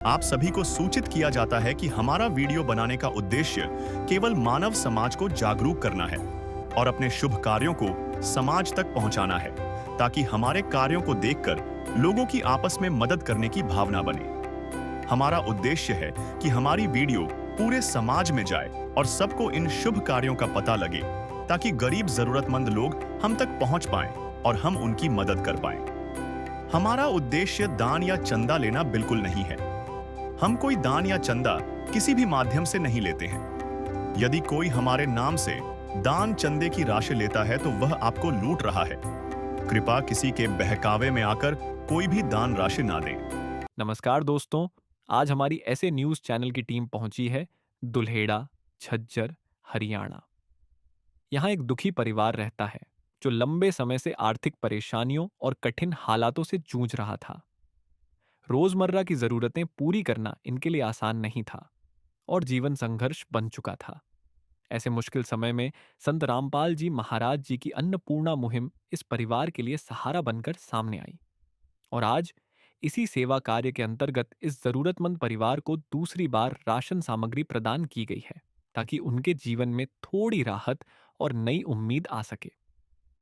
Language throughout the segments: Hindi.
आप सभी को सूचित किया जाता है कि हमारा वीडियो बनाने का उद्देश्य केवल मानव समाज को जागरूक करना है और अपने शुभ कार्यों को समाज तक पहुंचाना है, ताकि हमारे कार्यों को देखकर लोगों की आपस में मदद करने की भावना बने। हमारा उद्देश्य है कि हमारी वीडियो पूरे समाज में जाए और सबको इन शुभ कार्यों का पता लगे, ताकि गरीब जरूरतमंद लोग हम तक पहुंच पाएं और हम उनकी मदद कर पाएं। हमारा उद्देश्य दान या चंदा लेना बिल्कुल नहीं है। हम कोई दान या चंदा किसी भी माध्यम से नहीं लेते हैं। यदि कोई हमारे नाम से दान चंदे की राशि लेता है तो वह आपको लूट रहा है। कृपया किसी के बहकावे में आकर कोई भी दान राशि ना दें। नमस्कार दोस्तों, आज हमारी ऐसे न्यूज़ चैनल की टीम पहुंची है दुल्हेड़ा, झज्जर, हरियाणा। यहाँ एक दुखी परिवार रहता है जो लंबे समय से आर्थिक परेशानियों और कठिन हालातों से जूझ रहा था। रोजमर्रा की जरूरतें पूरी करना इनके लिए आसान नहीं था और जीवन संघर्ष बन चुका था। ऐसे मुश्किल समय में संत रामपाल जी महाराज जी की अन्नपूर्णा मुहिम इस परिवार के लिए सहारा बनकर सामने आई और आज इसी सेवा कार्य के अंतर्गत इस जरूरतमंद परिवार को दूसरी बार राशन सामग्री प्रदान की गई है, ताकि उनके जीवन में थोड़ी राहत और नई उम्मीद आ सके।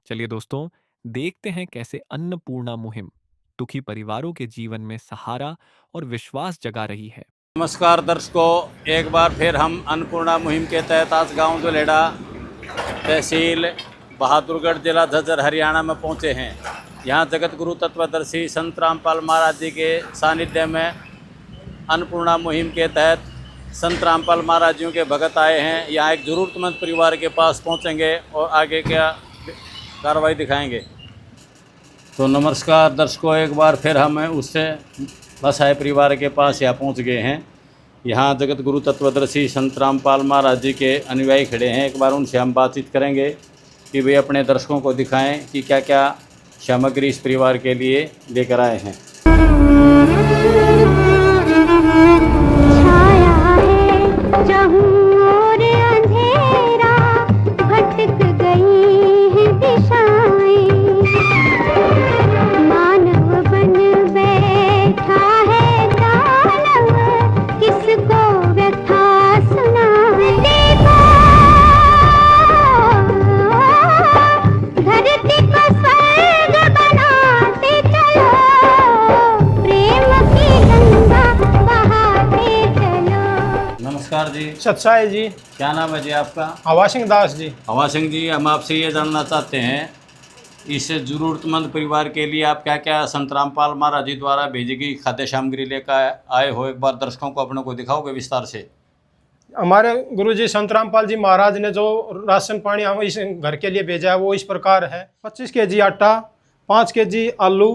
चलिए दोस्तों, देखते हैं कैसे अन्नपूर्णा मुहिम दुखी परिवारों के जीवन में सहारा और विश्वास जगा रही है। नमस्कार दर्शकों, एक बार फिर हम अन्नपूर्णा मुहिम के तहत आज गांव दुल्हेड़ा, तहसील बहादुरगढ़, जिला झज्जर, हरियाणा में पहुंचे हैं। यहां जगत गुरु तत्वदर्शी संत रामपाल महाराज जी के सानिध्य में अन्नपूर्णा मुहिम के तहत संत रामपाल महाराज जी के भगत आए हैं। यहाँ एक ज़रूरतमंद परिवार के पास पहुंचेंगे और आगे क्या कार्रवाई दिखाएंगे। तो नमस्कार दर्शकों, एक बार फिर हम उससे असहाय परिवार के पास यहाँ पहुँच गए हैं। यहाँ जगत गुरु तत्वदर्शी संत रामपाल महाराज जी के अनुयायी खड़े हैं। एक बार उनसे हम बातचीत करेंगे कि वे अपने दर्शकों को दिखाएं कि क्या क्या सामग्री इस परिवार के लिए लेकर आए हैं। नमस्कार जी। सत्साई जी। क्या नाम है जी आपका? हवा सिंह दास जी। हवा सिंह जी, हम आपसे ये जानना चाहते हैं, इस ज़रूरतमंद परिवार के लिए आप क्या क्या संत रामपाल महाराज जी द्वारा भेजी गई खाद्य सामग्री लेकर आए हो? एक बार दर्शकों को अपने को दिखाओगे विस्तार से? हमारे गुरुजी संत रामपाल जी महाराज ने जो राशन पानी हम इस घर के लिए भेजा है वो इस प्रकार है। 25 केजी आटा, 5 केजी आलू,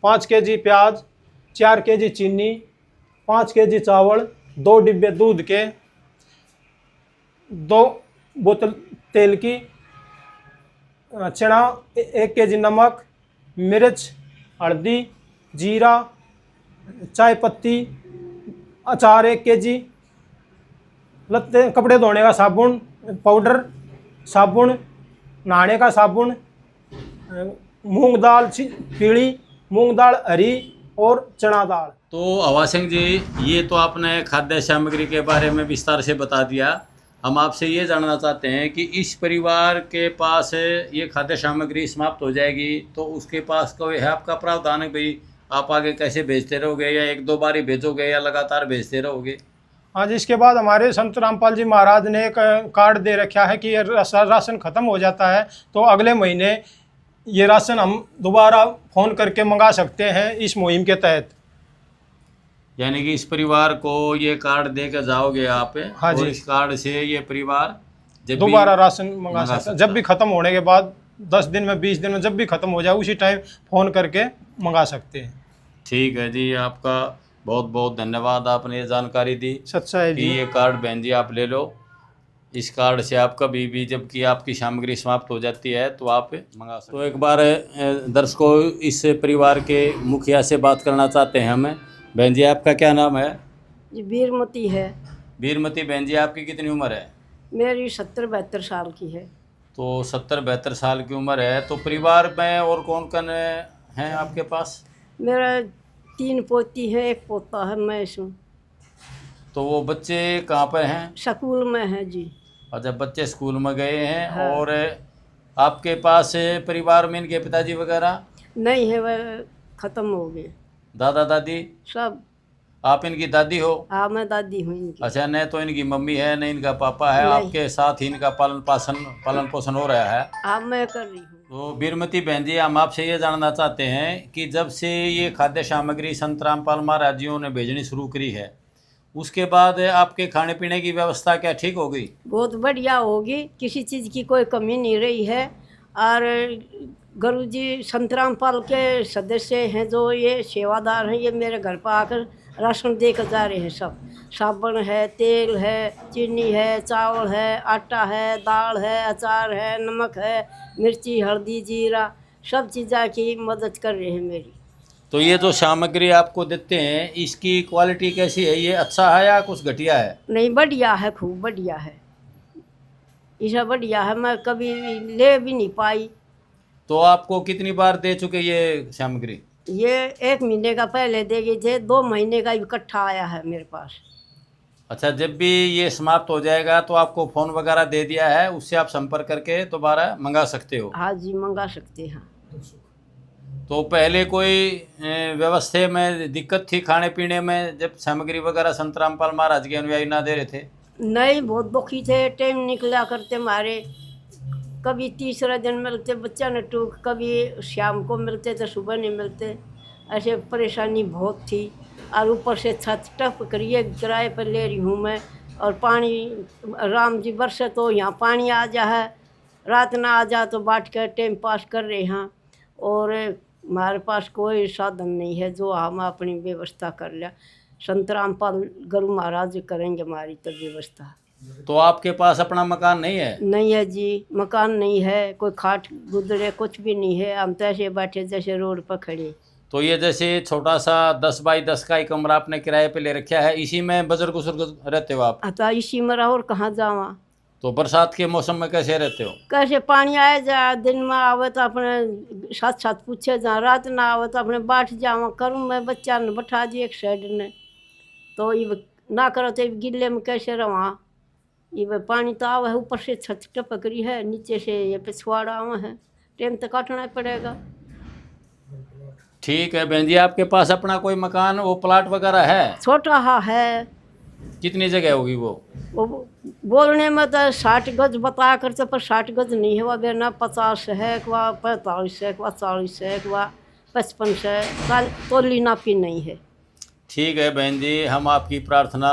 5 केजी प्याज, 4 केजी चीनी, 5 केजी चावल, 2 डिब्बे दूध के, 2 बोतल तेल की, चना, 1 केजी नमक, मिर्च, हल्दी, जीरा, चाय पत्ती, अचार 1 केजी, लत्ते कपड़े धोने का साबुन, पाउडर, साबुन, नहाने का साबुन, मूंग दाल पीली, मूंग दाल हरी और चना दाल। तो हवा सिंह जी, ये तो आपने खाद्य सामग्री के बारे में विस्तार से बता दिया। हम आपसे ये जानना चाहते हैं कि इस परिवार के पास ये खाद्य सामग्री समाप्त हो जाएगी तो उसके पास कोई है आपका प्रावधान है भाई आप आगे कैसे भेजते रहोगे, या 1-2 बार ही भेजोगे या लगातार भेजते रहोगे? आज इसके बाद हमारे संत रामपाल जी महाराज ने एक कार्ड दे रखा है कि राशन ख़त्म हो जाता है तो अगले महीने ये राशन हम दोबारा फ़ोन करके मंगा सकते हैं इस मुहिम के तहत। यानी कि इस परिवार को ये कार्ड दे कर जाओगे आप? हाँ जी। और इस कार्ड से ये परिवार जब दोबारा राशन मंगा सकता है। सकता जब भी ख़त्म होने के बाद 10 दिन में, 20 दिन में, जब भी ख़त्म हो जाए उसी टाइम फ़ोन करके मंगा सकते हैं। ठीक है जी, आपका बहुत बहुत धन्यवाद, आपने ये जानकारी दी। सच्चाई जी। ये कार्ड बहन जी आप ले लो। इस कार्ड से आप कभी भी जबकि आपकी सामग्री समाप्त हो जाती है तो आप मंगा सकते। तो एक बार दर्शकों, इस परिवार के मुखिया से बात करना चाहते हैं हम। बहन जी, आपका क्या नाम है? जी, बीरमती है। बीरमती बहन जी, आपकी कितनी उम्र है? मेरी 70-72 साल की है। तो 70-72 साल की उम्र है। तो परिवार में और कौन कौन हैं आपके पास? मेरा 3 पोती है, 1 पोता है, मैं इसमें। तो वो बच्चे कहाँ पर हैं? स्कूल में है जी। अच्छा, बच्चे स्कूल में गए हैं। हाँ। और आपके पास परिवार में इनके पिताजी वगैरह? नहीं है, वह ख़त्म हो गए दादा दादी? सब। आप इनकी दादी हो? हाँ, मैं दादी हूँ इनकी। अच्छा, न तो इनकी मम्मी है न इनका पापा है, नहीं। आपके साथ ही इनका पालन पोषण हो रहा है। हाँ, मैं कर रही हूँ। तो बीरमती बहन जी, हम आपसे ये जानना चाहते हैं कि जब से ये खाद्य सामग्री संत रामपाल महाराज जियों ने भेजनी शुरू करी है, उसके बाद आपके खाने पीने की व्यवस्था क्या ठीक हो गई? बहुत बढ़िया होगी, किसी चीज़ की कोई कमी नहीं रही है। और गुरुजी संत रामपाल के सदस्य हैं जो ये सेवादार हैं, ये मेरे घर पर आकर राशन दे कर जा रहे हैं। सब साबुन है, तेल है, चीनी है, चावल है, आटा है, दाल है, अचार है, नमक है, मिर्ची, हल्दी, जीरा, सब चीज़ों की मदद कर रहे हैं मेरी। तो ये जो सामग्री आपको देते हैं, इसकी क्वालिटी कैसी है? ये अच्छा है या कुछ घटिया है? नहीं, बढ़िया है, खूब बढ़िया है, ऐसा बढ़िया है, मैं कभी ले भी नहीं पाई। तो आपको कितनी बार दे चुके ये सामग्री? ये 1 महीने का पहले दे गए थे, 2 महीने का इकट्ठा आया है मेरे पास। अच्छा, जब भी ये समाप्त हो जाएगा तो आपको फ़ोन वगैरह दे दिया है, उससे आप संपर्क करके दोबारा मंगा सकते हो? हाँ जी, मंगा सकते हैं। तो पहले कोई व्यवस्था में दिक्कत थी खाने पीने में, जब सामग्री वगैरह संत रामपाल महाराज के अनुयायी ना दे रहे थे? नहीं, बहुत दुखी थे, टाइम निकला करते हमारे, कभी तीसरा दिन मिलते बच्चा ने टूक, कभी शाम को मिलते तो सुबह नहीं मिलते, ऐसे परेशानी बहुत थी। और ऊपर से छत टप करिए किराए पर ले रही हूँ मैं, और पानी राम जी बरसे तो यहाँ पानी आ जा है, रात ना आ जा तो बाट कर टाइम पास कर रहे हैं। और हमारे पास कोई साधन नहीं है जो हम अपनी व्यवस्था कर लिया, संत रामपाल गुरु महाराज करेंगे हमारी तो व्यवस्था। तो आपके पास अपना मकान नहीं है? नहीं है जी, मकान नहीं है, कोई खाट गुदरे कुछ भी नहीं है, हम तो ऐसे बैठे जैसे रोड पर खड़े। तो ये जैसे छोटा सा 10 बाई 10 का ही कमरा आपने किराए पे ले रखा है, इसी में बजर गुजर रहते हो आप? अतः इसी में रहो और कहाँ जावा। तो बरसात के मौसम में कैसे रहते हो? कैसे पानी आए जा, दिन में आवे तो अपने साथ साथ पूछे जा, रात ना आवे तो अपने बैठ जावा। करूँ मैं बच्चा ने बैठा दी एक साइड ने, तो ये ना करो तो गिले में कैसे रवा। ये पानी तो आवा है, ऊपर से छत टपक रही है, नीचे से ये पिछवाड़ा आवा है, टाइम तो काटना ही पड़ेगा। ठीक है बहन जी, आपके पास अपना कोई मकान वो प्लाट वगैरह है? छोटा हाँ है। कितनी जगह होगी वो? बोलने में तो 60 गज बताया करते, पर 60 गज नहीं है, वह बेना 50 है, वह 45 है, वह 40 है, वह 55 है, तोली नापी नहीं है। ठीक है बहन जी, हम आपकी प्रार्थना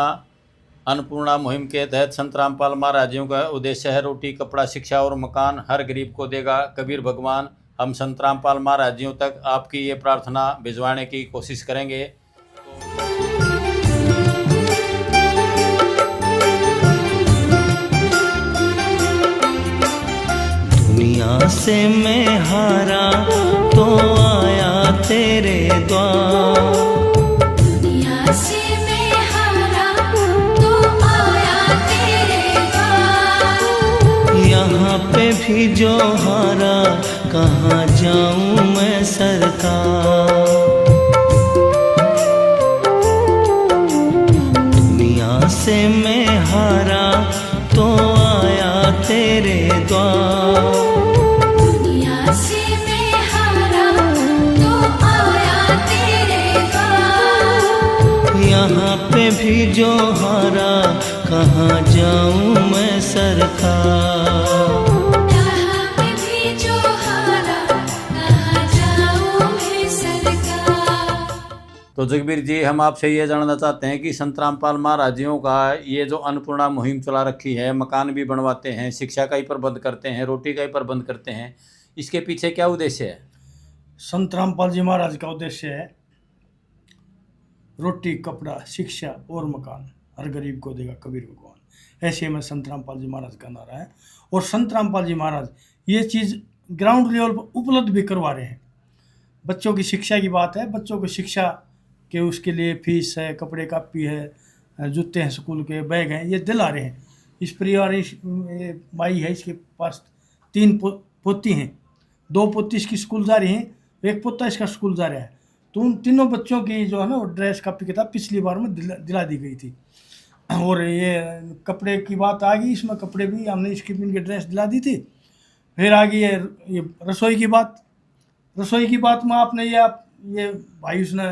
अन्नपूर्णा मुहिम के तहत संत रामपाल महाराजियों का उद्देश्य है रोटी, कपड़ा, शिक्षा और मकान हर गरीब को देगा कबीर भगवान। हम संत रामपाल महाराजियों तक आपकी ये प्रार्थना भिजवाने की कोशिश करेंगे। दुनिया से मैं हारा तो आया तेरे द्वार, दुनिया से मैं हारा तो आया तेरे द्वार। यहाँ पे भी जो हारा कहाँ जाऊँ मैं सरकार। दुनिया से मैं हारा तो आया तेरे द्वार, दुनिया से मैं हारा तो आया तेरे द्वार। यहाँ पे भी जो हारा कहाँ जाऊँ मैं सरकार। यहाँ पे भी जो हारा कहाँ जाऊँ मैं सरकार। तो जगबीर जी, हम आपसे ये जानना चाहते हैं कि संत रामपाल महाराजियों का ये जो अन्नपूर्णा मुहिम चला रखी है, मकान भी बनवाते हैं, शिक्षा का ही प्रबंध करते हैं, रोटी का ही प्रबंध करते हैं, इसके पीछे क्या उद्देश्य है? संत रामपाल जी महाराज का उद्देश्य है रोटी, कपड़ा, शिक्षा और मकान हर गरीब को देगा कबीर भगवान। ऐसे में संत रामपाल जी महाराज का नारा है। और संत रामपाल जी महाराज ये चीज़ ग्राउंड लेवल पर उपलब्ध भी करवा रहे हैं। बच्चों की शिक्षा की बात है, बच्चों को शिक्षा के उसके लिए फीस है, कपड़े कापी है, जूते हैं, स्कूल के बैग हैं, ये दिला रहे हैं। इस परिवार माई है, इसके पास 3 पोती हैं, 2 पोती इसकी स्कूल जा रही हैं, 1 पोता इसका स्कूल जा रहा है। तो उन तीनों बच्चों की जो है ना वो ड्रेस कापी किताब पिछली बार में दिला दी गई थी। और ये कपड़े की बात आ गई, इसमें कपड़े भी हमने इसकी इनकी ड्रेस दिला दी थी। फिर आ गई ये रसोई की बात। रसोई की बात में आपने ये भाई उसने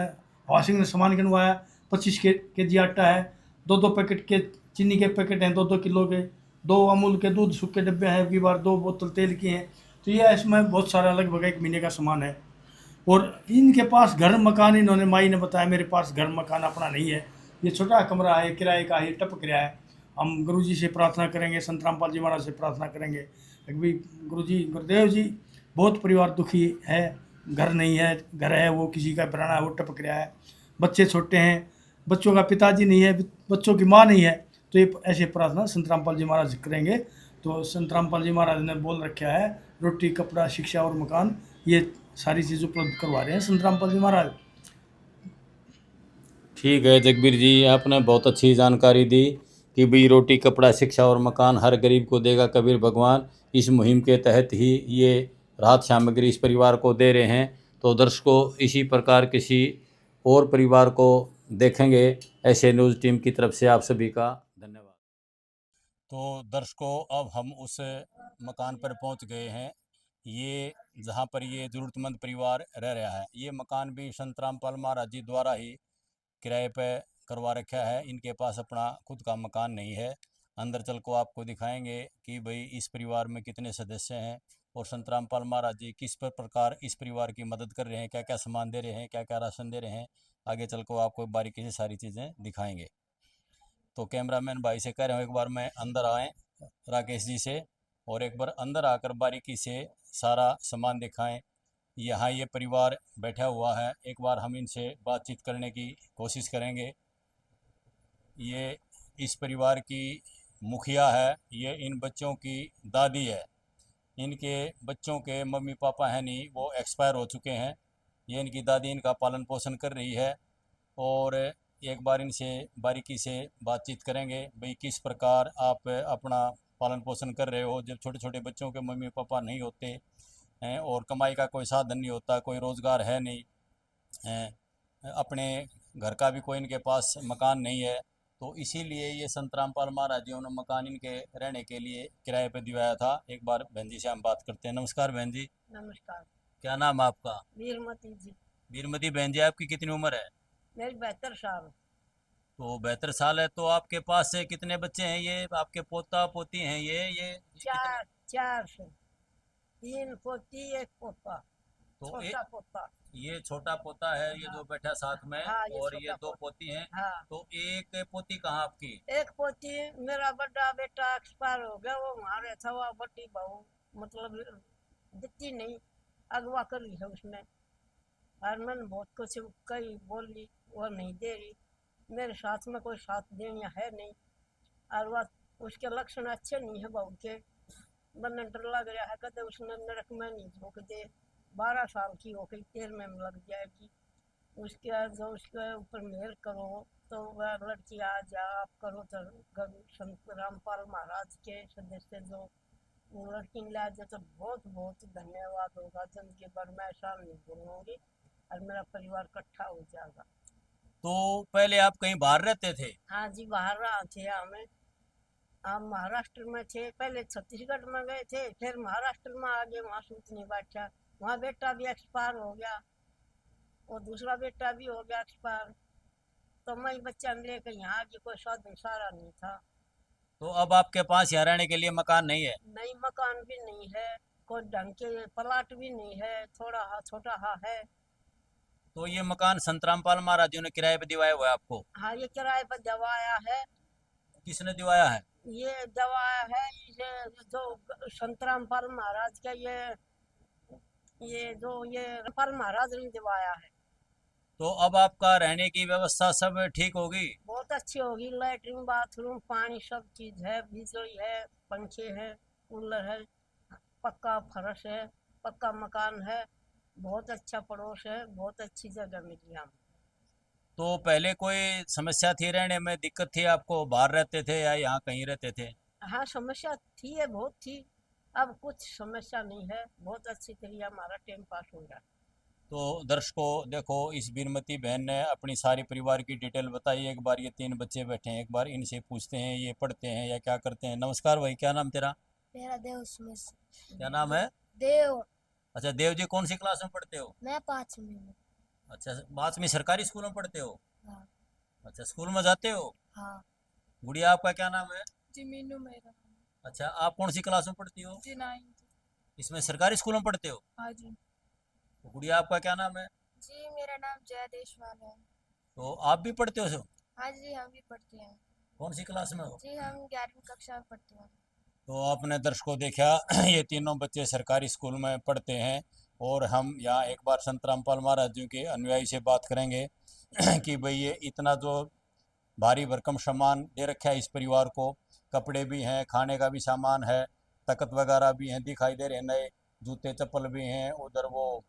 वाशिंग ने सामान गिनवाया, 25 के जी आटा है, 2 पैकेट के चीनी के पैकेट हैं, 2 किलो के, 2 अमूल के दूध सूखे डब्बे हैं, की बार 2 बोतल तेल की हैं। तो ये इसमें बहुत सारा लगभग 1 महीने का सामान है। और इनके पास घर मकान, इन्होंने माई ने बताया मेरे पास घर मकान अपना नहीं है, ये छोटा कमरा है, किराए का है, टपक रहा है। हम गुरुजी से प्रार्थना करेंगे, संत रामपाल जी महाराज से प्रार्थना करेंगे कि भाई गुरुजी, गुरुदेव जी, बहुत परिवार दुखी है, घर नहीं है, घर है वो किसी का पुराना है, वो टपक रहा है, बच्चे छोटे हैं, बच्चों का पिताजी नहीं है, बच्चों की माँ नहीं है। तो ये ऐसे प्रार्थना संत रामपाल जी महाराज करेंगे। तो संत रामपाल जी महाराज ने बोल रखा है, रोटी कपड़ा शिक्षा और मकान, ये सारी चीज़ उपलब्ध करवा रहे हैं संत रामपाल जी महाराज। ठीक है जगबीर जी, आपने बहुत अच्छी जानकारी दी कि भाई रोटी कपड़ा शिक्षा और मकान हर गरीब को देगा कबीर भगवान। इस मुहिम के तहत ही ये राहत सामग्री इस परिवार को दे रहे हैं। तो दर्शकों, इसी प्रकार किसी और परिवार को देखेंगे। ऐसे न्यूज़ टीम की तरफ से आप सभी का धन्यवाद। तो दर्शकों, अब हम उस मकान पर पहुंच गए हैं, ये जहां पर ये ज़रूरतमंद परिवार रह रहा है। ये मकान भी संत रामपाल महाराज जी द्वारा ही किराए पे करवा रखा है, इनके पास अपना खुद का मकान नहीं है। अंदर चल को आपको दिखाएंगे कि भाई इस परिवार में कितने सदस्य हैं और संत रामपाल महाराज जी किस प्रकार इस परिवार की मदद कर रहे हैं, क्या क्या सामान दे रहे हैं, क्या क्या राशन दे रहे हैं। आगे चल को आपको बारीकी से सारी चीज़ें दिखाएंगे। तो कैमरामैन भाई से कह रहे हूँ एक बार मैं अंदर आए राकेश जी से, और एक बार अंदर आकर बारीकी से सारा सामान दिखाएं। यहाँ ये परिवार बैठा हुआ है, एक बार हम इनसे बातचीत करने की कोशिश करेंगे। ये इस परिवार की मुखिया है, ये इन बच्चों की दादी है। इनके बच्चों के मम्मी पापा हैं नहीं, वो एक्सपायर हो चुके हैं। ये इनकी दादी इनका पालन पोषण कर रही है, और एक बार इनसे बारीकी से बातचीत करेंगे भाई किस प्रकार आप अपना पालन पोषण कर रहे हो जब छोटे छोटे बच्चों के मम्मी पापा नहीं होते हैं और कमाई का कोई साधन नहीं होता, कोई रोज़गार है नहीं, अपने घर का भी कोई इनके पास मकान नहीं है। तो इसीलिए ये संत रामपाल महाराज जी उन्होंने मकान इनके रहने के लिए किराए पे दिवाया था। एक बार बहन जी से हम बात करते हैं। नमस्कार बहन जी। नमस्कार। क्या नाम है आपका? वीरमती जी। वीरमती बहन जी, आपकी कितनी उम्र है? मेरी 72 साल। तो 72 साल है, तो आपके पास से कितने बच्चे हैं? ये आपके पोता पोती हैं? ये चार से 3 पोती 1 पोता। तो छोटा पोता। ये छोटा पोता है, ये जो बैठा साथ में, हाँ, और ये छोटा 2 पोती हैं। हाँ। तो एक पोती कहाँ आपकी? एक पोती मेरा बड़ा बेटा एक्सपायर हो गया, वो हमारे था, वो बड़ी बहू मतलब दिखती नहीं, अगवा कर ली है उसने। और मैंने बहुत कुछ कही बोली, वो नहीं दे रही, मेरे साथ में कोई साथ देने है नहीं। और वह उसके लक्षण अच्छे नहीं है बहू के, बने डर लग रहा है, कहते उसने नरक में नहीं झोंक दे। 12 साल की हो गई, 13 में लग जाएगी। उसके जो उसके ऊपर मेहर करो तो वह लड़की आ जा, आप करो तो संत रामपाल महाराज के सदस्य जो लड़की ला जाए तो बहुत बहुत धन्यवाद होगा। जिंदगी भर मैं ऐसा नहीं बोलूँगी और मेरा परिवार इकट्ठा हो जाएगा। तो पहले आप कहीं बाहर रहते थे? हाँ जी, बाहर रहा थे हमें। हम महाराष्ट्र में थे, पहले छत्तीसगढ़ में गए थे, फिर महाराष्ट्र में आ गए, वहाँ सूचनी बादशाह, वहाँ बेटा भी एक्सपायर हो गया और दूसरा बेटा भी हो गया एक्सपायर। तो मैं बच्चा लेकर यहाँ आ गई, कोई साधन सारा नहीं था। तो अब आपके पास यहाँ रहने के लिए मकान नहीं है? नहीं, मकान भी नहीं है, कोई ढंग के प्लाट भी नहीं है, थोड़ा हा छोटा हा है। तो ये मकान संत रामपाल महाराज जी ने किराए पे दिवाया हुआ है आपको? हाँ, ये किराए पर दवाया है। किसने दिवाया है? ये दवाया है ये जो संत रामपाल महाराज का ये रामपाल महाराज ने दिवाया है। तो अब आपका रहने की व्यवस्था सब ठीक होगी? बहुत अच्छी होगी, लैट्रिन बाथरूम पानी सब चीज है, बिजली है, पंखे हैं, कूलर है, पक्का फर्श है, पक्का मकान है, बहुत अच्छा पड़ोस है, बहुत अच्छी जगह मिली हम। तो पहले कोई समस्या थी रहने में, दिक्कत थी आपको? बाहर रहते थे या यहाँ कहीं रहते थे? हाँ, समस्या थी है, बहुत थी। अब कुछ समस्या नहीं है, बहुत अच्छी तरीके हमारा टाइम पास हो रहा है। तो दर्शकों देखो, इस बीरमती बहन ने अपनी सारी परिवार की डिटेल बताई। एक बार ये 3 बच्चे बैठे हैं, एक बार इनसे पूछते हैं ये पढ़ते हैं या क्या करते हैं। नमस्कार भाई, क्या नाम तेरा? मेरा देव स्मिथ। क्या नाम है? देव। अच्छा देव जी, कौन सी क्लास में पढ़ते हो? मैं 5वीं में। अच्छा, 5वीं सरकारी स्कूल में पढ़ते हो? हाँ। अच्छा, स्कूल में जाते हो? हाँ। गुड़िया आपका क्या नाम है? जी मीनू मेरा। अच्छा, आप कौन सी क्लास में पढ़ती हो? जी 9th। इसमें सरकारी स्कूल में पढ़ते हो? हाँ जी। तो गुड़िया आपका क्या नाम है? जी मेरा नाम जय देशवाल है। तो आप भी पढ़ते हो सो? हाँ जी हम भी पढ़ते हैं। कौन सी क्लास में हो? जी हम 11वीं कक्षा में पढ़ते हैं। तो आपने दर्शकों देखा, ये तीनों बच्चे सरकारी स्कूल में पढ़ते हैं। और हम यहाँ एक बार संत रामपाल महाराज जी के अनुयायी से बात करेंगे कि भाई ये इतना जो भारी भरकम सामान दे रखा है इस परिवार को, कपड़े भी हैं, खाने का भी सामान है, तख्त वगैरह भी हैं दिखाई दे रहे हैं, नए जूते चप्पल भी हैं, उधर वो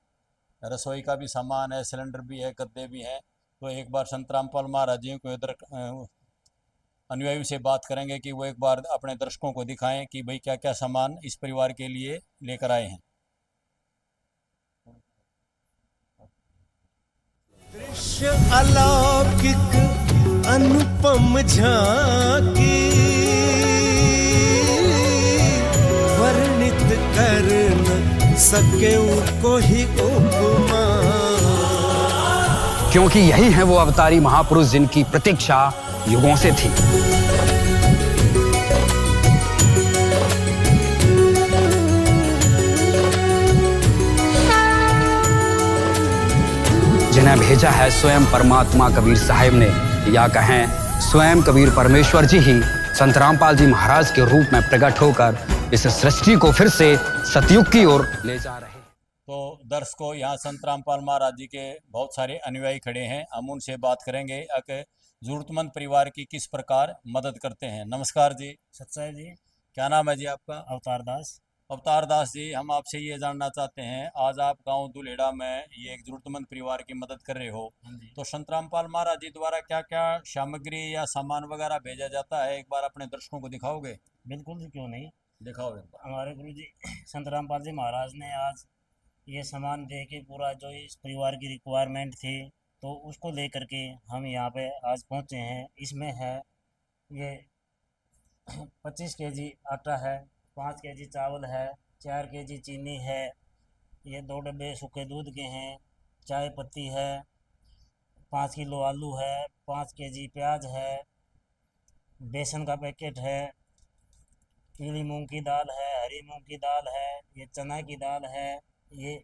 रसोई का भी सामान है, सिलेंडर भी है, गद्दे भी हैं। तो एक बार संत रामपाल महाराज जी को इधर अनुयायी से बात करेंगे कि वो एक बार अपने दर्शकों को दिखाएं कि भाई क्या क्या सामान इस परिवार के लिए लेकर आए हैं। दृश्य अलौकिक अनुपम झांकी वर्णित कर न सके कोई उपमा, क्योंकि यही है वो अवतारी महापुरुष जिनकी प्रतीक्षा युगों से थी। जिन्हें भेजा है स्वयं परमात्मा कबीर साहिब ने, या कहें स्वयं कबीर परमेश्वर जी ही संत रामपाल जी महाराज के रूप में प्रकट होकर इस सृष्टि को फिर से सतयुग की ओर ले जा रहे। तो दर्शकों, यहाँ संत रामपाल महाराज जी के बहुत सारे अनुयायी खड़े हैं, हम उनसे बात करेंगे कि जरूरतमंद परिवार की किस प्रकार मदद करते हैं। नमस्कार जी। सत्साई जी। क्या नाम है जी आपका? अवतार दास। अवतार दास जी, हम आपसे ये जानना चाहते हैं, आज आप गांव दुलेड़ा में ये एक जरूरतमंद परिवार की मदद कर रहे हो, तो संत रामपाल महाराज जी द्वारा क्या क्या सामग्री या सामान वगैरह भेजा जाता है, एक बार अपने दर्शकों को दिखाओगे? बिल्कुल जी, क्यों नहीं, दिखाओ एक बार। हमारे गुरु जी संत रामपाल जी महाराज ने आज ये सामान दे के पूरा जो इस परिवार की रिक्वायरमेंट थी तो उसको ले करके हम यहाँ पे आज पहुँचे हैं। इसमें है ये 25 केजी आटा है, 5 केजी चावल है, 4 केजी चीनी है, ये 2 डब्बे सूखे दूध के हैं, चाय पत्ती है, 5 किलो आलू है, 5 केजी प्याज है, बेसन का पैकेट है, पीली मूंग की दाल है, हरी मूंग की दाल है, ये चना की दाल है, ये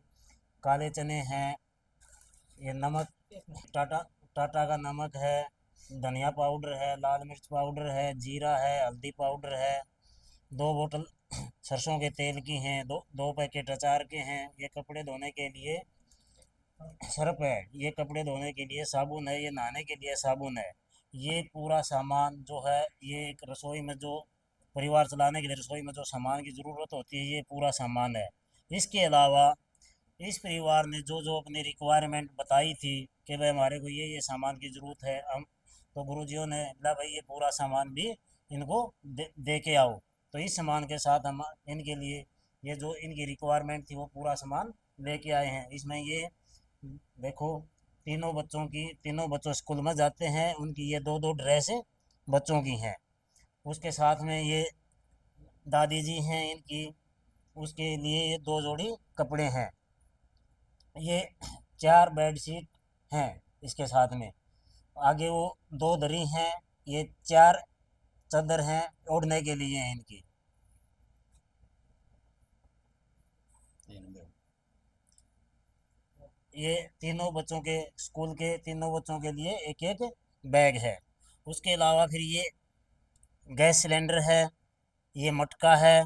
काले चने हैं, ये नमक टाटा का नमक है, धनिया पाउडर है, लाल मिर्च पाउडर है, जीरा है, हल्दी पाउडर है, 2 बोतल सरसों के तेल की हैं, 2 पैकेट अचार के हैं, ये कपड़े धोने के लिए सर्फ है, ये कपड़े धोने के लिए साबुन है, ये नहाने के लिए साबुन है। ये पूरा सामान जो है ये एक रसोई में जो परिवार चलाने के लिए रसोई में जो सामान की ज़रूरत होती है ये पूरा सामान है। इसके अलावा इस परिवार ने जो जो अपनी रिक्वायरमेंट बताई थी कि भाई हमारे को ये सामान की ज़रूरत है, हम तो गुरुजियों ने बोला भाई ये पूरा सामान भी इनको दे के आओ। तो इस सामान के साथ हम इनके लिए ये जो इनकी रिक्वायरमेंट थी वो पूरा सामान लेके आए हैं। इसमें ये देखो तीनों बच्चों स्कूल में जाते हैं, उनकी ये 2 ड्रेस बच्चों की हैं। उसके साथ में ये दादी जी हैं इनकी, उसके लिए ये 2 जोड़ी कपड़े हैं, ये 4 बेडशीट हैं इसके साथ में, आगे वो 2 दरी हैं, ये 4 चादर हैं ओढ़ने के लिए हैं इनकी। ये तीनों बच्चों के स्कूल के तीनों बच्चों के लिए एक एक बैग है। उसके अलावा फिर ये गैस सिलेंडर है, ये मटका है,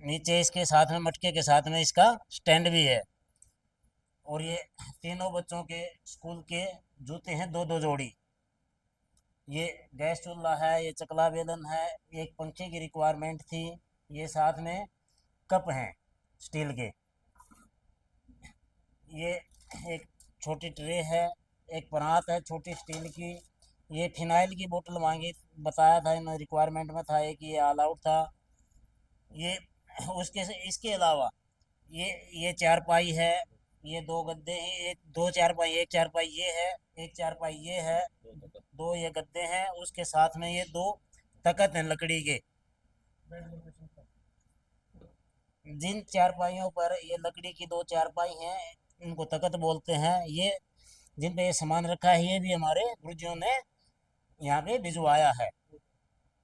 नीचे इसके साथ में मटके के साथ में इसका स्टैंड भी है। और ये तीनों बच्चों के स्कूल के जूते हैं 2 जोड़ी। ये गैस चूल्हा है, ये चकला बेलन है, एक पंखे की रिक्वायरमेंट थी, ये साथ में कप हैं स्टील के, ये एक छोटी ट्रे है, एक परात है छोटी स्टील की, ये फिनाइल की बोतल मांगी, बताया था इन रिक्वायरमेंट में था एक, ये ऑल आउट था। ये इसके अलावा ये चारपाई है, ये 2 गद्दे हैं, एक 2 चारपाई, एक चारपाई ये है, एक चारपाई ये है, 2 ये गद्दे हैं, उसके साथ में ये 2 तख्त हैं लकड़ी के। जिन चारपाइयों पर ये लकड़ी की 2 चारपाई हैं, इनको तख्त बोलते हैं। ये जिन पे ये सामान रखा है, ये भी हमारे गुरुजियों ने यहाँ पे भिजवाया है।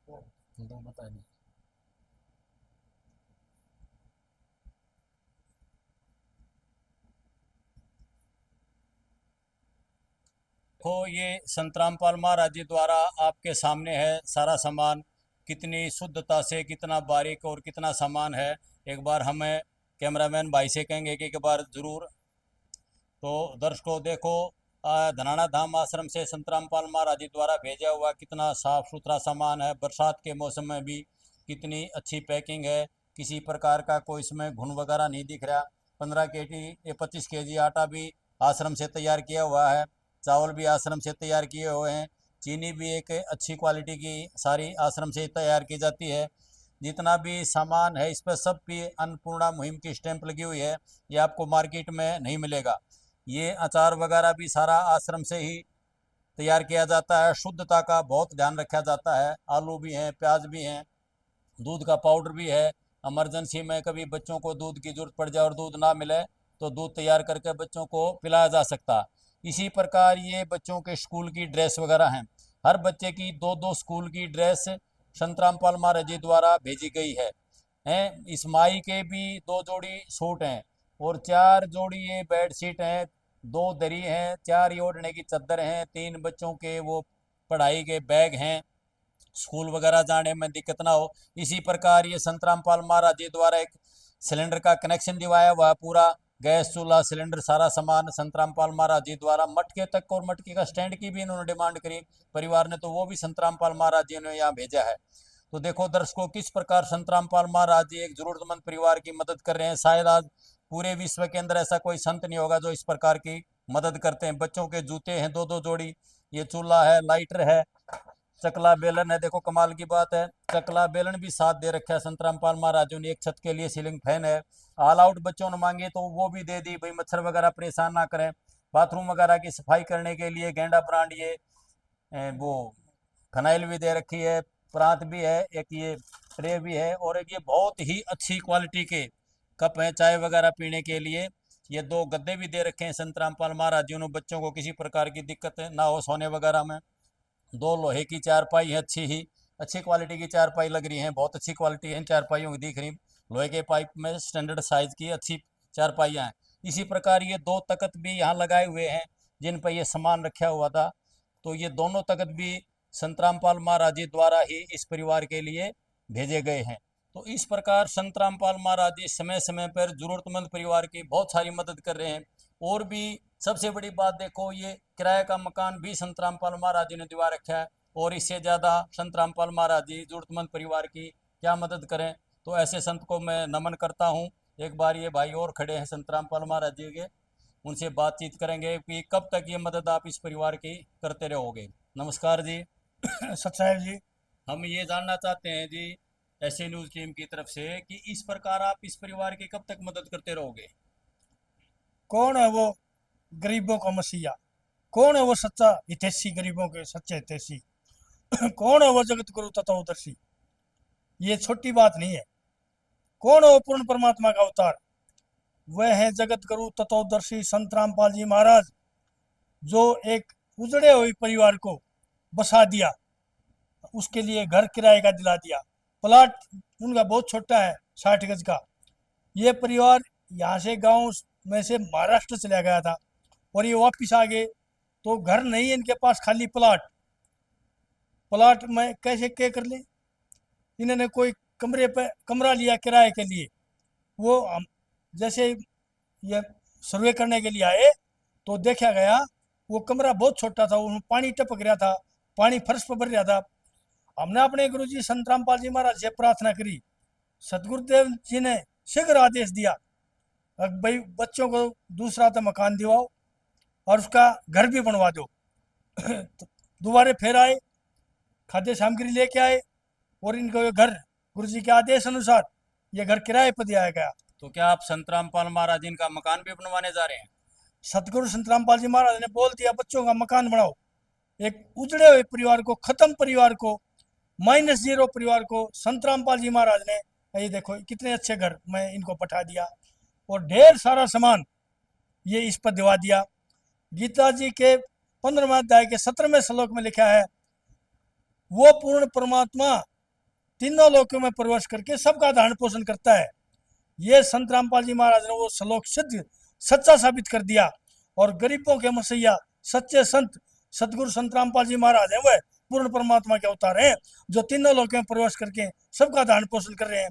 तो बता दें। तो ये संत रामपाल महाराज जी द्वारा आपके सामने है सारा सामान, कितनी शुद्धता से, कितना बारीक और कितना सामान है। एक बार हमें कैमरामैन भाई से कहेंगे कि एक बार ज़रूर। तो दर्शकों देखो, धनाना धाम आश्रम से संत रामपाल महाराज जी द्वारा भेजा हुआ कितना साफ़ सुथरा सामान है। बरसात के मौसम में भी कितनी अच्छी पैकिंग है, किसी प्रकार का कोई इसमें घुन वगैरह नहीं दिख रहा। 15 केजी या 25 केजी आटा भी आश्रम से तैयार किया हुआ है, चावल भी आश्रम से तैयार किए हुए हैं, चीनी भी एक अच्छी क्वालिटी की सारी आश्रम से तैयार की जाती है। जितना भी सामान है इस पर सब भी अन्नपूर्णा मुहिम की स्टैंप लगी हुई है, ये आपको मार्केट में नहीं मिलेगा। ये अचार वगैरह भी सारा आश्रम से ही तैयार किया जाता है, शुद्धता का बहुत ध्यान रखा जाता है। आलू भी हैं, प्याज भी हैं, दूध का पाउडर भी है। इमरजेंसी में कभी बच्चों को दूध की ज़रूरत पड़ जाए और दूध ना मिले तो दूध तैयार करके बच्चों को पिलाया जा सकता है। इसी प्रकार ये बच्चों के स्कूल की ड्रेस वगैरह हैं, हर बच्चे की 2-2 स्कूल की ड्रेस संत रामपाल महाराज जी द्वारा भेजी गई है। इस माई के भी 2 जोड़ी सूट हैं और 4 जोड़ी ये बेड शीट हैं, 2 दरी हैं, 4 ये ओढ़ने की चादर हैं, 3 बच्चों के वो पढ़ाई के बैग हैं, स्कूल वगैरह जाने में दिक्कत ना हो। इसी प्रकार ये संत रामपाल महाराज जी द्वारा एक सिलेंडर का कनेक्शन दिवाया हुआ है, पूरा गैस चूल्हा सिलेंडर सारा सामान संत रामपाल महाराज जी द्वारा, मटके तक और मटके का स्टैंड की भी इन्होंने डिमांड करी परिवार ने, तो वो भी संत रामपाल महाराज जी ने यहाँ भेजा है। तो देखो दर्शकों, किस प्रकार संत रामपाल महाराज जी एक जरूरतमंद परिवार की मदद कर रहे हैं। शायद आज पूरे विश्व के अंदर ऐसा कोई संत नहीं होगा जो इस प्रकार की मदद करते हैं। बच्चों के जूते हैं 2-2 जोड़ी, ये चूल्हा है, लाइटर है, चकला बेलन है। देखो कमाल की बात है, चकला बेलन भी साथ दे रखा है संत रामपाल महाराज ने। एक छत के लिए सीलिंग फैन है, ऑल आउट बच्चों ने मांगे तो वो भी दे दी, भाई मच्छर वगैरह परेशान ना करें। बाथरूम वगैरह की सफाई करने के लिए गेंडा ब्रांड ये वो फनाइल भी दे रखी है, प्रांत भी है, एक ये ट्रे भी है, और एक ये बहुत ही अच्छी क्वालिटी के कप हैं चाय वगैरह पीने के लिए। ये 2 गद्दे भी दे रखे हैं संत रामपाल महाराज जी ने, बच्चों को किसी प्रकार की दिक्कत ना हो सोने वगैरह में। 2 लोहे की चारपाई है, अच्छी क्वालिटी की चारपाई लग रही है, बहुत अच्छी क्वालिटी है इन चारपाइयों की दिख रही। लोहे के पाइप में स्टैंडर्ड साइज की अच्छी चारपाइयाँ हैं। इसी प्रकार ये 2 तख्त भी यहाँ लगाए हुए हैं जिन पर ये सामान रखा हुआ था। तो ये दोनों तख्त भी संत रामपाल महाराज जी द्वारा ही इस परिवार के लिए भेजे गए हैं। तो इस प्रकार संत रामपाल महाराज जी समय समय पर जरूरतमंद परिवार की बहुत सारी मदद कर रहे हैं। और भी सबसे बड़ी बात देखो, ये किराए का मकान भी संत रामपाल महाराज जी ने दिवा रखा है, और इससे ज़्यादा संत रामपाल महाराज जी जरूरतमंद परिवार की क्या मदद करें। तो ऐसे संत को मैं नमन करता हूँ। एक बार ये भाई और खड़े हैं संत रामपाल महाराज जी के, उनसे बातचीत करेंगे कि कब तक ये मदद आप इस परिवार की करते रहोगे। नमस्कार जी। सत्साहेब जी, हम ये जानना चाहते हैं जी ऐसे न्यूज़ टीम की तरफ से कि इस प्रकार आप इस परिवार की कब तक मदद करते रहोगे। कौन है वो गरीबों का मसीहा, कौन है वो सच्चा हितैषी, गरीबों के सच्चे हितैषी, कौन है वो जगत गुरु तत्वदर्शी। ये छोटी बात नहीं है। कौन है वो पूर्ण परमात्मा का अवतार, वह है जगत गुरु तत्वदर्शी संत रामपाल जी महाराज, जो एक उजड़े हुए परिवार को बसा दिया, उसके लिए घर किराए का दिला दिया। प्लाट उनका बहुत छोटा है, 60 गज का। ये परिवार यहाँ से गांव में से महाराष्ट्र चला गया था और ये वापिस आ गए, तो घर नहीं है इनके पास, खाली प्लाट में कैसे क्या कर ले। इन्होंने कोई कमरे पे कमरा लिया किराए के लिए। वो हम जैसे ये सर्वे करने के लिए आए तो देखा गया वो कमरा बहुत छोटा था, उसमें पानी टपक रहा था, पानी फर्श पर भर रहा था। हमने अपने गुरुजी संत रामपाल जी महाराज से प्रार्थना करी, सतगुरुदेव जी ने शीघ्र आदेश दिया, भाई बच्चों को दूसरा तो मकान दिवाओ और उसका घर भी बनवा दो। तो दोबारा फिर आए, खाद्य सामग्री लेके आए और इनको ये घर गुरुजी के आदेश अनुसार ये घर किराए पर दिया गया। तो क्या आप संत रामपाल महाराज जी इनका मकान भी बनवाने जा रहे हैं? सतगुरु संत रामपाल जी महाराज ने बोल दिया बच्चों का मकान बनाओ, एक उजड़े हुए परिवार को, खत्म परिवार को, -0 परिवार को संत रामपाल जी महाराज ने, ये देखो कितने अच्छे घर मैं इनको पठा दिया और ढेर सारा सामान ये इस पर दिवा दिया। गीता जी के 15वें अध्याय के 17वें श्लोक में लिखा है, वो पूर्ण परमात्मा तीनों लोकों में प्रवेश करके सबका धारण पोषण करता है। ये संत रामपाल जी महाराज ने वो श्लोक सच्चा साबित कर दिया और गरीबों के मसैया सच्चे संत सतगुरु संत रामपाल जी महाराज हैं, वह पूर्ण परमात्मा के अवतार हैं जो तीनों लोकों में प्रवेश करके सबका धारण पोषण कर रहे हैं।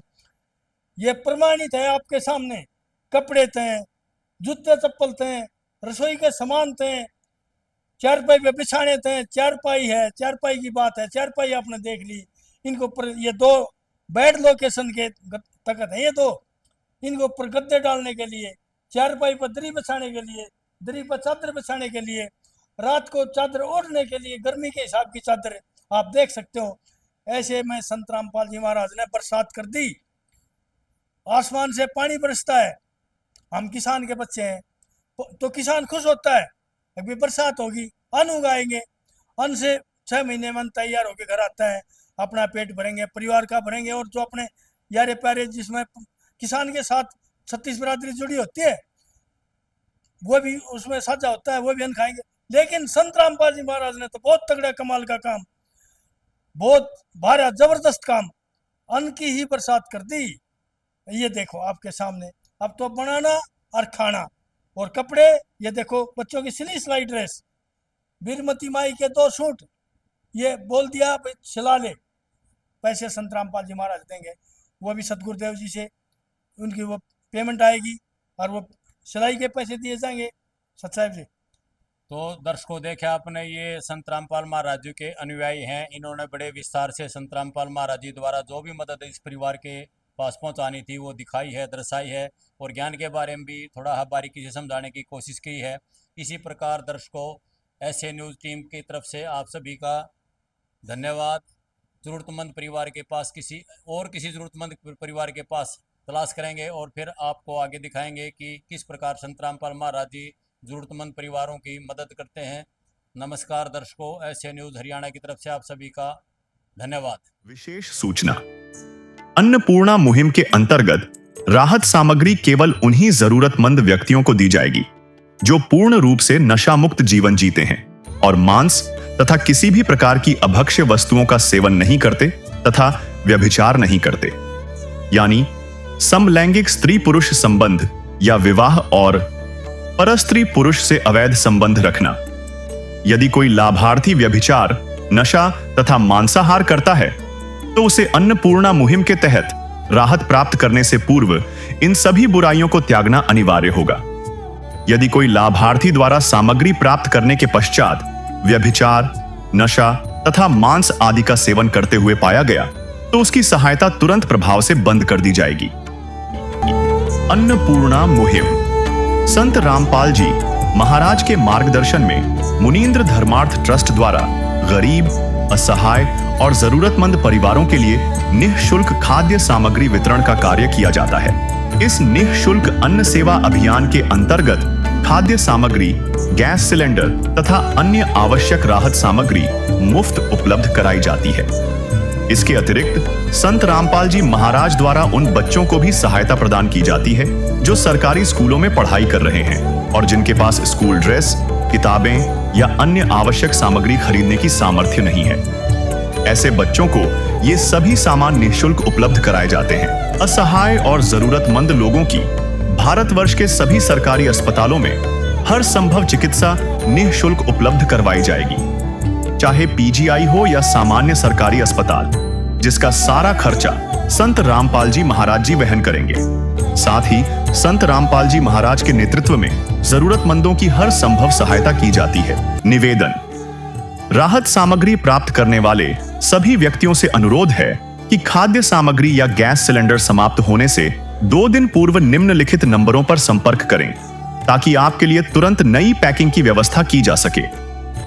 ये प्रमाणित है आपके सामने, कपड़े थे, जूते चप्पल थे, रसोई के सामान थे, चारपाई पे बिछाने थे, चारपाई है, चारपाई की बात है, चारपाई आपने देख ली। इनको पर ये 2 बेड लोकेशन के तकत है, ये 2 इनको ऊपर गद्दे डालने के लिए, चारपाई पर दरी बिछाने के लिए, दरी पर चादर बिछाने के लिए, रात को चादर ओढ़ने के लिए, गर्मी के हिसाब की चादर आप देख सकते हो। ऐसे में संत रामपाल जी महाराज ने बरसात कर दी, आसमान से पानी बरसता है। हम किसान के बच्चे हैं तो किसान खुश होता है, अभी बरसात होगी, अन्न उगाएंगे, अन्न से 6 महीने में तैयार होकर घर आता है, अपना पेट भरेंगे, परिवार का भरेंगे और जो अपने यारे प्यारे जिसमें किसान के साथ 36 बिरादरी जुड़ी होती है वो भी उसमें साझा होता है, वो भी अन्न खाएंगे। लेकिन संत रामपाल जी महाराज ने तो बहुत तगड़ा कमाल का काम, बहुत भारा जबरदस्त काम, अन्न की ही बरसात कर दी। ये देखो आपके सामने, अब तो बनाना और खाना और कपड़े, ये देखो बच्चों की सिली सिलाई ड्रेस, बीरमती माई के 2 सूट, ये बोल दिया भाई सिला ले, पैसे संत रामपाल जी महाराज देंगे, वो भी सतगुरुदेव जी से उनकी वो पेमेंट आएगी और वो सिलाई के पैसे दिए जाएंगे सच्चाई जी। तो दर्शकों देखा आपने, ये संत रामपाल महाराज जी के अनुयायी हैं, इन्होंने बड़े विस्तार से संत रामपाल महाराज जी द्वारा जो भी मदद इस परिवार के पास पहुंचानी थी वो दिखाई है, दर्शाई है और ज्ञान के बारे में भी थोड़ा बारीकी से समझाने की कोशिश की है। इसी प्रकार दर्शकों ऐसे न्यूज़ टीम की तरफ से आप सभी का धन्यवाद। ज़रूरतमंद परिवार के पास किसी ज़रूरतमंद परिवार के पास तलाश करेंगे और फिर आपको आगे दिखाएंगे कि किस प्रकार संत रामपाल महाराज जी ज़रूरतमंद परिवारों की मदद करते हैं। नमस्कार दर्शकों, ऐसे न्यूज़ हरियाणा की तरफ से आप सभी का धन्यवाद। विशेष सूचना, अन्नपूर्णा मुहिम के अंतर्गत राहत सामग्री केवल उन्हीं जरूरतमंद व्यक्तियों को दी जाएगी जो पूर्ण रूप से नशा मुक्त जीवन जीते हैं और मांस तथा किसी भी प्रकार की अभक्ष्य वस्तुओं का सेवन नहीं करते तथा व्यभिचार नहीं करते, यानी समलैंगिक स्त्री पुरुष संबंध या विवाह और परस्त्री पुरुष से अवैध संबंध रखना। यदि कोई लाभार्थी व्यभिचार, नशा तथा मांसाहार करता है तो उसे अन्नपूर्णा मुहिम के तहत राहत प्राप्त करने से पूर्व इन सभी बुराइयों को त्यागना अनिवार्य होगा। यदि कोई लाभार्थी द्वारा सामग्री प्राप्त करने के पश्चात व्यभिचार, नशा तथा मांस आदि का सेवन करते हुए पाया गया तो उसकी सहायता तुरंत प्रभाव से बंद कर दी जाएगी। अन्नपूर्णा मुहिम संत रामपाल जी महाराज के मार्गदर्शन में मुनींद्र धर्मार्थ ट्रस्ट द्वारा गरीब, असहाय और जरूरतमंद परिवारों के लिए निःशुल्क खाद्य सामग्री वितरण का कार्य किया जाता है। इस निःशुल्क अन्न सेवा अभियान के अंतर्गत खाद्य सामग्री, गैस सिलेंडर तथा अन्य आवश्यक राहत सामग्री मुफ्त उपलब्ध कराई जाती है। इसके अतिरिक्त संत रामपाल जी महाराज द्वारा उन बच्चों को भी सहायता प्रदान की जाती है जो सरकारी स्कूलों में पढ़ाई कर रहे हैं और जिनके पास स्कूल ड्रेस, किताबें या अन्य आवश्यक सामग्री खरीदने की सामर्थ्य नहीं है। ऐसे बच्चों को ये सभी सामान निःशुल्क उपलब्ध कराए जाते हैं। असहाय और जरूरतमंद लोगों की भारतवर्ष के सभी सरकारी अस्पतालों में हर संभव चिकित्सा निःशुल्क उपलब्ध करवाई जाएगी, चाहे पीजीआई हो या सामान्य सरकारी अस्पताल, जिसका सारा खर्चा संत रामपाल जी महाराज जी वहन करेंगे। साथ ही संत रामपाल जी महाराज के नेतृत्व में जरूरतमंदों की हर संभव सहायता की जाती है। निवेदन, राहत सामग्री प्राप्त करने वाले सभी व्यक्तियों से अनुरोध है कि खाद्य सामग्री या गैस सिलेंडर समाप्त होने से 2 दिन पूर्व निम्नलिखित नंबरों पर संपर्क करें ताकि आपके लिए तुरंत नई पैकिंग की व्यवस्था की जा सके।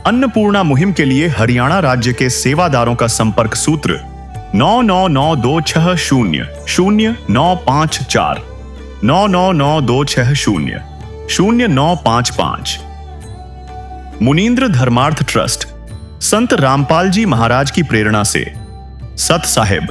अन्नपूर्णा मुहिम के लिए हरियाणा राज्य के सेवादारों का संपर्क सूत्र 9992600954, 999260 0955। मुनींद्र धर्मार्थ ट्रस्ट संत रामपाल जी महाराज की प्रेरणा से सत साहिब